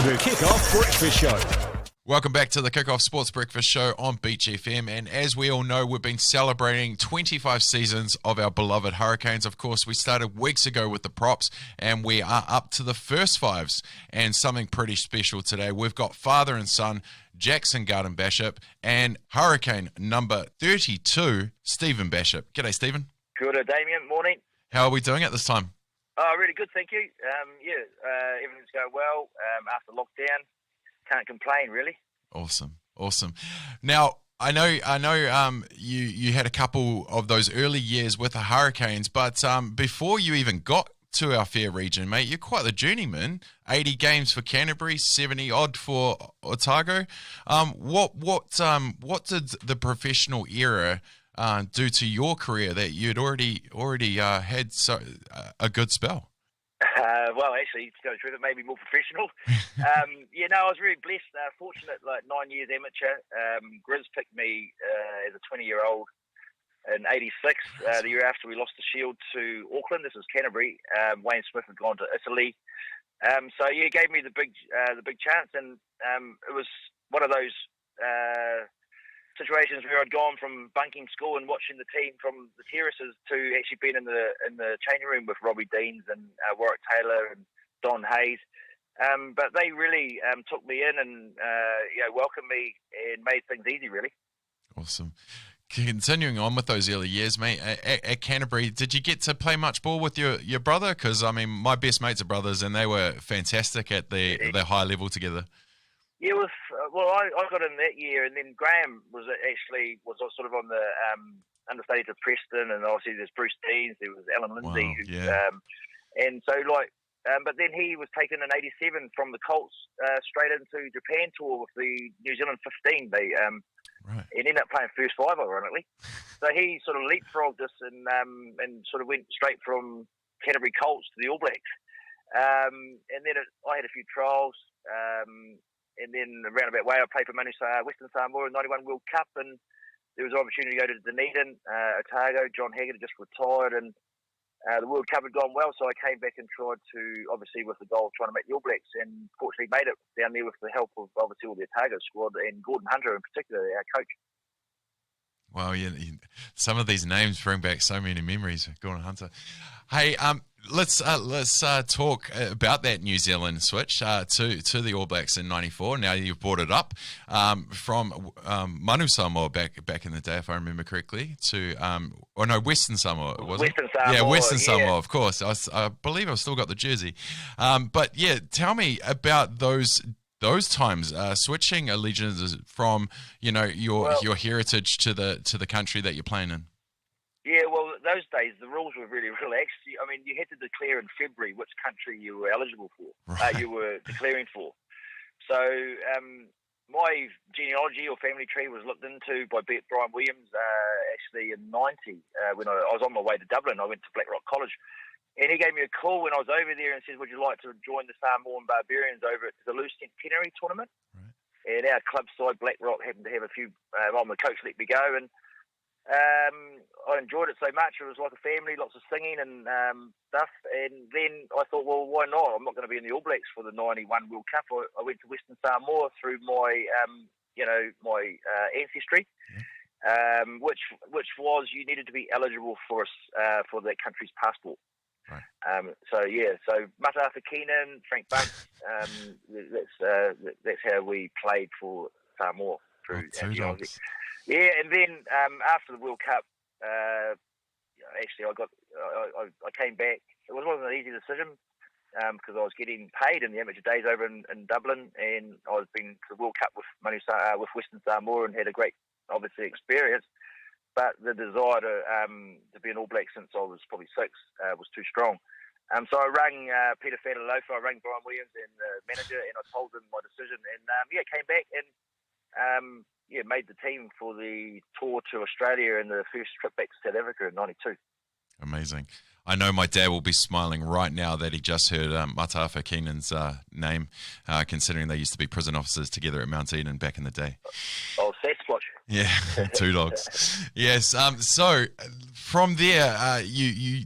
The Kick-Off Breakfast Show. Welcome back to the Kick-Off Sports Breakfast Show on Beach FM, and as we all know, we've been celebrating 25 seasons of our beloved Hurricanes. Of course, we started weeks ago with the props, and we are up to the first fives, and something pretty special today. We've got father and son, Jackson Garden Bachop, and Hurricane number 32, Stephen Bachop. G'day, Stephen. Good, Damian. Morning. How are we doing at this time? Oh, really good, thank you. Everything's going well after lockdown. Can't complain, really. Awesome. Now, I know. You had a couple of those early years with the Hurricanes, but before you even got to our fair region, mate, you're quite the journeyman. 80 games for Canterbury, 70 odd for Otago. What did the professional era do to your career that you'd already had a good spell? Well, actually, to tell the truth, it made me more professional. I was really blessed, fortunate, 9 years amateur. Grizz picked me as a 20-year-old in 86, the year after we lost the Shield to Auckland. This was Canterbury. Wayne Smith had gone to Italy. It gave me the big chance, and it was one of those situations where I'd gone from bunking school and watching the team from the terraces to actually being in the changing room with Robbie Deans and Warwick Taylor and Don Hayes. But they really took me in and welcomed me and made things easy, really. Awesome. Continuing on with those early years, mate, at Canterbury, did you get to play much ball with your brother? Because, I mean, my best mates are brothers and they were fantastic at the high level together. Yeah, I got in that year, and then Graham was sort of on the understudy to Preston, and obviously there's Bruce Deans, there was Alan Lindsay, but then he was taken in '87 from the Colts straight into Japan tour with the New Zealand 15. They and ended up playing first five, ironically. So he sort of leapfrogged us and sort of went straight from Canterbury Colts to the All Blacks. And then I had a few trials. And then a roundabout way, I played for Western Samoa in '91 World Cup, and there was an opportunity to go to Dunedin, Otago. John Haggard had just retired, and the World Cup had gone well, so I came back and tried to, obviously with the goal of trying to make the All Blacks, and fortunately made it down there with the help of, obviously, all the Otago squad, and Gordon Hunter in particular, our coach. Wow, some of these names bring back so many memories, Gordon Hunter. Hey, let's talk about that New Zealand switch to the All Blacks in '94. Now you've brought it up from Manu Samoa back in the day, if I remember correctly, to Western Samoa, was it? Western Samoa, yeah, Western Samoa, of course. I believe I've still got the jersey. But yeah, tell me about those times, switching allegiances from your heritage to the country that you're playing in. Yeah, well, those days the rules were really relaxed. I mean, you had to declare in February which country you were eligible for, you were declaring for. So my genealogy or family tree was looked into by Brian Williams actually in '90 when I was on my way to Dublin. I went to Blackrock College, and he gave me a call when I was over there and said, "Would you like to join the Samoan Barbarians over at the Loose Centenary tournament?" Right. And our club side, Blackrock, happened to have a few. The coach let me go, and I enjoyed it so much. It was like a family, lots of singing and stuff. And then I thought, well, why not? I'm not going to be in the All Blacks for the '91 World Cup. I went to Western Samoa through my, my ancestry, which was you needed to be eligible for that country's passport. Right. So Mataafa Keenan, Frank Bunce, that's how we played for Samoa through genealogy. Yeah, and then after the World Cup, actually I came back. It wasn't an easy decision because I was getting paid in the amateur days over in Dublin, and I was been to the World Cup with Western Samoa and had a great, obviously, experience. But the desire to be an All Black since I was probably 6 was too strong. So I rang Peter Fanalofa, I rang Brian Williams and the manager, and I told them my decision. And came back and made the team for the tour to Australia and the first trip back to South Africa in '92. Amazing. I know my dad will be smiling right now that he just heard Mataafa Keenan's name, considering they used to be prison officers together at Mount Eden back in the day. Oh, Sasquatch. Yeah, two dogs. Yes. So from there, you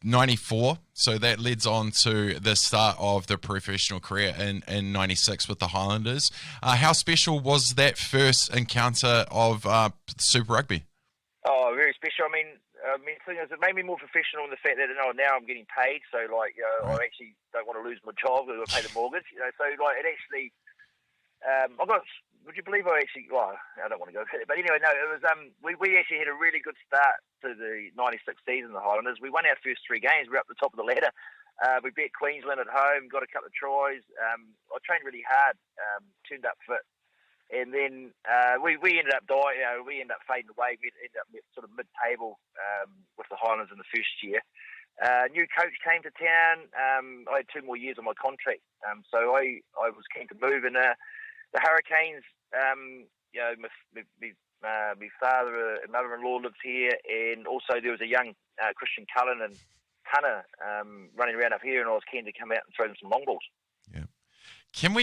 94. So that leads on to the start of the professional career in 96 with the Highlanders. How special was that first encounter of Super Rugby? Oh, very special. I mean, the thing is, it made me more professional in the fact that now I'm getting paid. So, like, Right. I actually don't want to lose my job. I've got to pay the mortgage. So, like, it actually. I got. Would you believe I actually? Well, I don't want to go there, but anyway, no. It was. We actually had a really good start to the '96 season. The Highlanders. We won our first 3 games. We were up the top of the ladder. We beat Queensland at home. Got a couple of tries. I trained really hard. Turned up fit. And then we ended up dying. We ended up fading away. We ended up sort of mid-table with the Highlanders in the first year. New coach came to town. I had 2 more years on my contract, so I was keen to move. And the Hurricanes, my father and mother-in-law lived here, and also there was a young Christian Cullen and Hunter running around up here, and I was keen to come out and throw them some long balls. Yeah. Can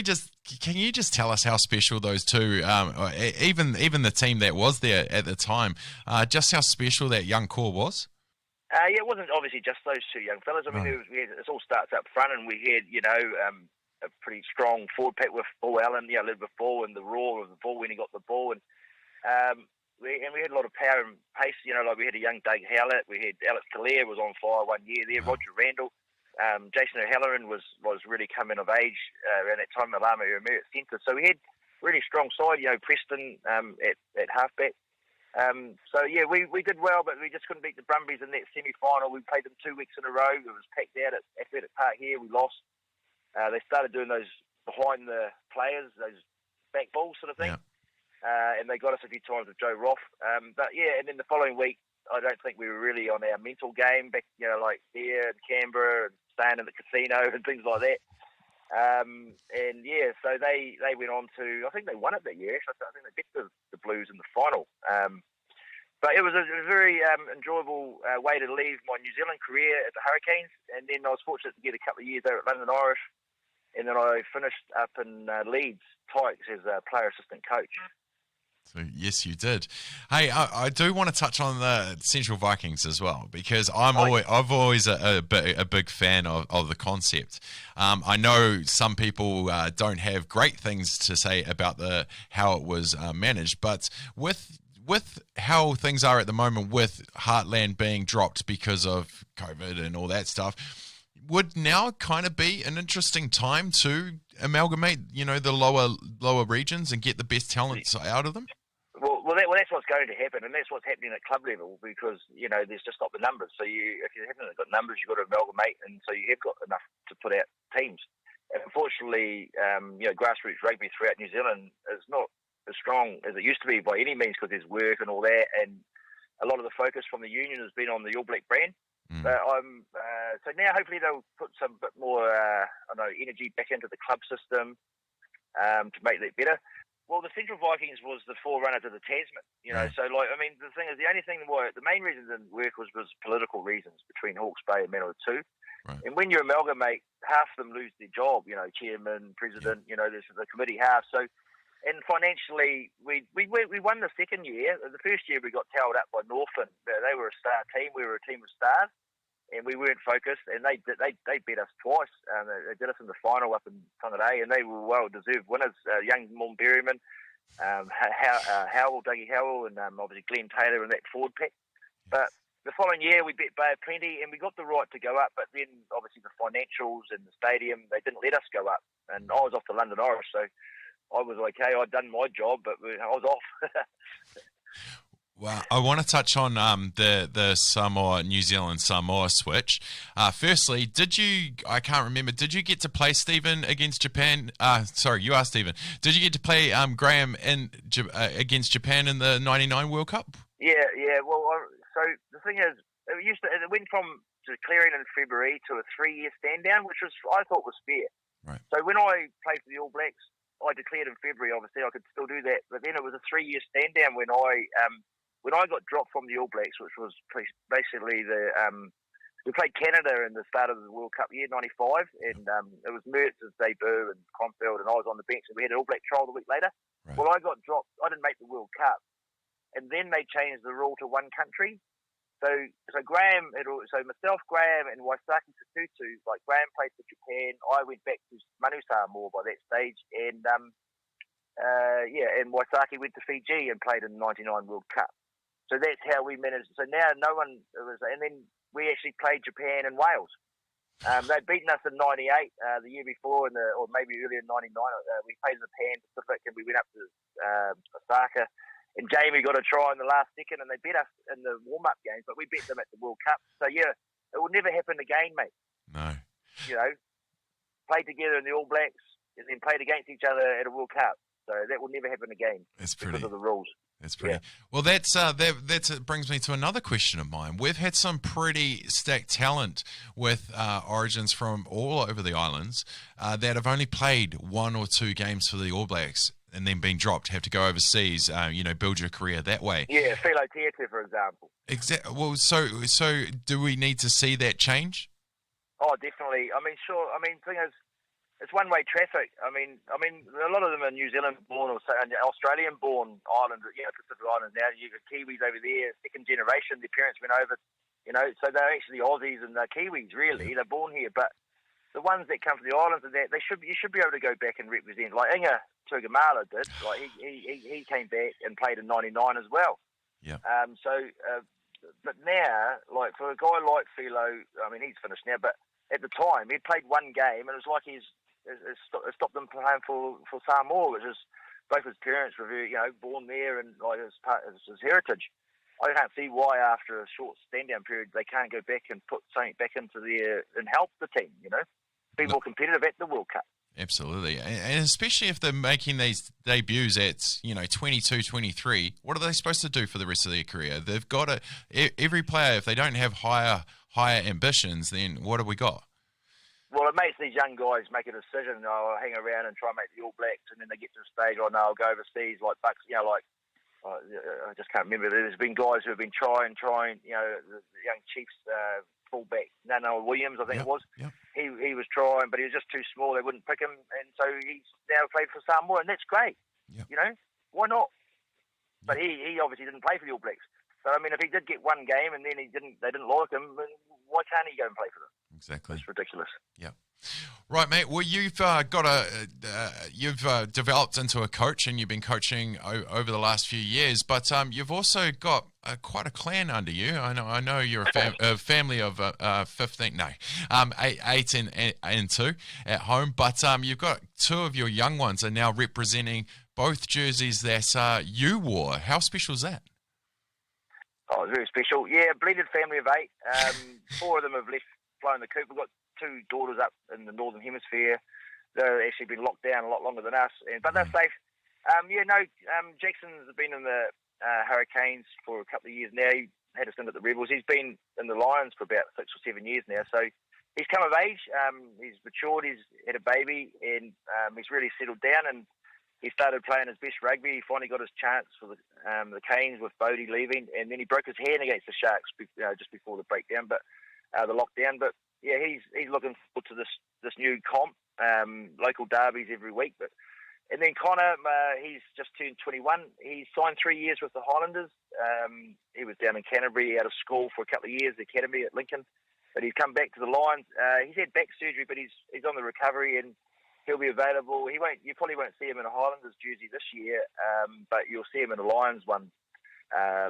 you just tell us how special those two, even the team that was there at the time, just how special that young core was? Yeah, it wasn't obviously just those 2 young fellas. I mean, it all starts up front, and we had, a pretty strong forward pack with Paul Allen, led with ball and the roar of the ball when he got the ball, and we had a lot of power and pace. Like we had a young Doug Howlett, we had Alex Calere was on fire 1 year there, Roger Randall. Jason O'Halloran was really coming of age around that time. Alama Umu at centre, so we had really strong side. Preston at halfback. So yeah, we did well, but we just couldn't beat the Brumbies in that semi-final. We played them 2 weeks in a row. It was packed out at Athletic Park here. We lost. They started doing those behind the players, those back balls sort of thing, and they got us a few times with Joe Roth. But yeah, and then the following week, I don't think we were really on our mental game back, like there in Canberra and staying in the casino and things like that. And yeah, so they went on to, I think they won it that year. Actually, I think they beat the Blues in the final. But it was a very enjoyable way to leave my New Zealand career at the Hurricanes. And then I was fortunate to get a couple of years there at London Irish. And then I finished up in Leeds, Tykes, as a player assistant coach. So yes, you did. Hey, I do want to touch on the Central Vikings as well, because I've always a big fan of the concept. I know some people don't have great things to say about how it was managed, but with how things are at the moment, with Heartland being dropped because of COVID and all that stuff, would now kind of be an interesting time to amalgamate, the lower regions and get the best talents out of them? Well, that's what's going to happen, and that's what's happening at club level, because there's just not the numbers. So if you haven't got numbers, you've got to amalgamate, and so you have got enough to put out teams. And unfortunately, grassroots rugby throughout New Zealand is not as strong as it used to be by any means, because there's work and all that, and a lot of the focus from the union has been on the All Black brand. So now hopefully they'll put some bit more energy back into the club system to make that better. Well, the Central Vikings was the forerunner to the Tasman, So the thing is, the main reason it didn't work was political reasons between Hawke's Bay and Manawatu. Right. And when you amalgamate, half of them lose their job, chairman, president, there's the committee half. So, and financially, we won the second year. The first year we got towed up by Northern. They were a star team. We were a team of stars, and we weren't focused. And they beat us twice. They did us in the final up in Whangarei, and they were well-deserved winners. Young Mon Berryman, Howell, Dougie Howell, and obviously Glenn Taylor in that forward pack. But the following year, we beat Bay of Plenty, and we got the right to go up. But then, obviously, the financials and the stadium, they didn't let us go up. And I was off to London Irish, so I was okay. I'd done my job, but I was off. Well, I want to touch on the Samoa, New Zealand Samoa switch. Firstly, I can't remember, did you get to play Stephen against Japan? Sorry, you are Stephen. Did you get to play Graham against Japan in the 99 World Cup? Yeah. Well, so the thing is, it went from declaring in February to a 3-year stand down, which I thought was fair. Right. So when I played for the All Blacks, I declared in February. Obviously, I could still do that, but then it was a 3-year stand down when I got dropped from the All Blacks, which was basically we played Canada in the start of the World Cup year '95, and it was Mertz's debut and Cromfeld, and I was on the bench, and we had an All Black trial the week later. Right. Well, I got dropped. I didn't make the World Cup, and then they changed the rule to one country. So myself, Graham, and Waisaki Tutu, like Graham played for Japan. I went back to Manu Samoa by that stage, and and Waisaki went to Fiji and played in the '99 World Cup. So that's how we managed. So now no one was, and then we actually played Japan and Wales. They'd beaten us in '98, the year before, or maybe earlier in '99. We played in the Pan Pacific, and we went up to Osaka. And Jamie got a try in the last second, and they beat us in the warm-up games, but we beat them at the World Cup. So, yeah, it will never happen again, mate. No. You know, play together in the All Blacks and then played against each other at a World Cup. So that will never happen again because of the rules. That's pretty. Yeah. Well, that brings me to another question of mine. We've had some pretty stacked talent with origins from all over the islands that have only played 1 or 2 games for the All Blacks and then been dropped, have to go overseas, build your career that way. Yeah, Philo Tiete, for example. Exactly. Well, so do we need to see that change? Oh, definitely. I mean, sure. I mean, the thing is, it's one-way traffic. I mean, a lot of them are New Zealand-born or Australian-born islanders, Pacific Islands now. You've got Kiwis over there, second generation. Their parents went over, so they're actually Aussies and they're Kiwis, really. They're born here, but the ones that come from the islands and that, you should be able to go back and represent, like Inga Tugamala did. Like he came back and played in '99 as well. Yeah. But now, like for a guy like Philo, I mean he's finished now, but at the time he'd played 1 game and it was like it stopped him playing for Samoa, which is both his parents were born there and like his heritage. I can't see why after a short stand-down period they can't go back and put something back into there and help the team, be more competitive at the World Cup. Absolutely. And especially if they're making these debuts at, 22, 23, what are they supposed to do for the rest of their career? They've got to, every player, if they don't have higher ambitions, then what have we got? Well, it makes these young guys make a decision. I'll hang around and try and make the All Blacks, and then they get to the stage, I'll go overseas like Bucks, I just can't remember. There's been guys who have been trying, the young Chiefs fullback, Nano Williams, I think it was. Yep. He was trying, but he was just too small. They wouldn't pick him, and so he's now played for Samoa, and that's great. Yep. Why not? But he obviously didn't play for the All Blacks. So I mean, if he did get 1 game and then they didn't like him, then why can't he go and play for them? Exactly. It's ridiculous. Yeah. Right, mate. Well, you've developed into a coach, and you've been coaching over the last few years. But you've also got quite a clan under you. I know you're a family of 15, 8 and 2 at home. But you've got 2 of your young ones are now representing both jerseys that you wore. How special is that? Oh, very special. Yeah, blended family of 8. 4 of them have left flying the coop. We've got 2 daughters up in the Northern Hemisphere. They've actually been locked down a lot longer than us, but they're safe. Jackson's been in the Hurricanes for a couple of years now. He had a stint at the Rebels. He's been in the Lions for about 6 or 7 years now. So he's come of age. He's matured. He's had a baby, and he's really settled down. And he started playing his best rugby. He finally got his chance for the Canes with Bodie leaving, and then he broke his hand against the Sharks just before the breakdown, the lockdown. But yeah, he's looking forward to this new comp, local derbies every week. And then Connor, he's just turned 21. He signed 3 years with the Highlanders. He was down in Canterbury out of school for a couple of years, the academy at Lincoln. But he's come back to the Lions. He's had back surgery, but he's on the recovery and he'll be available. You probably won't see him in a Highlanders jersey this year, but you'll see him in a Lions one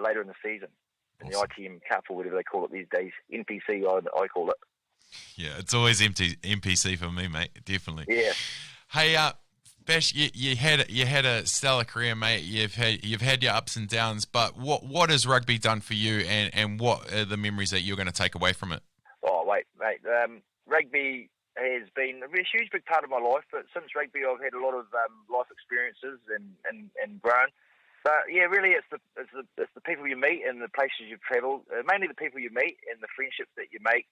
later in the season. In the ITM Cup or whatever they call it these days. NPC, I call it. Yeah, it's always NPC for me, mate. Definitely. Yeah. Hey, Bash, you had a stellar career, mate. You've had your ups and downs, but what has rugby done for you, and what are the memories that you're going to take away from it? Oh, wait, mate. Rugby has been a huge big part of my life, but since rugby I've had a lot of life experiences and grown. But yeah, really it's the people you meet and the places you've travelled, mainly the people you meet and the friendships that you make.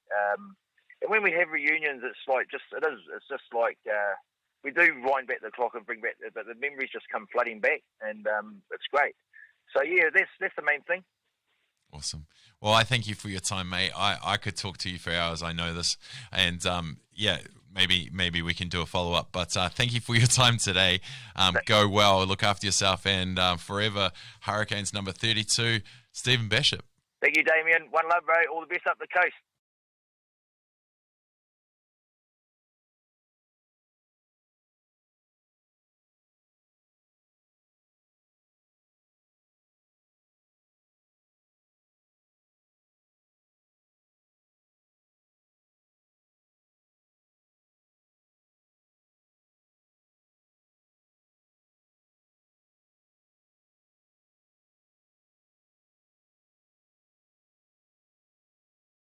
And when we have reunions, it's just like we do wind back the clock and bring back, but the memories just come flooding back, and it's great. So yeah, that's the main thing. Awesome. Well, I thank you for your time, mate. I could talk to you for hours. I know this, and maybe we can do a follow-up. But thank you for your time today. Go well, look after yourself, and forever Hurricanes number 32, Stephen Bachop. Thank you, Damian. One love, bro. All the best up the coast.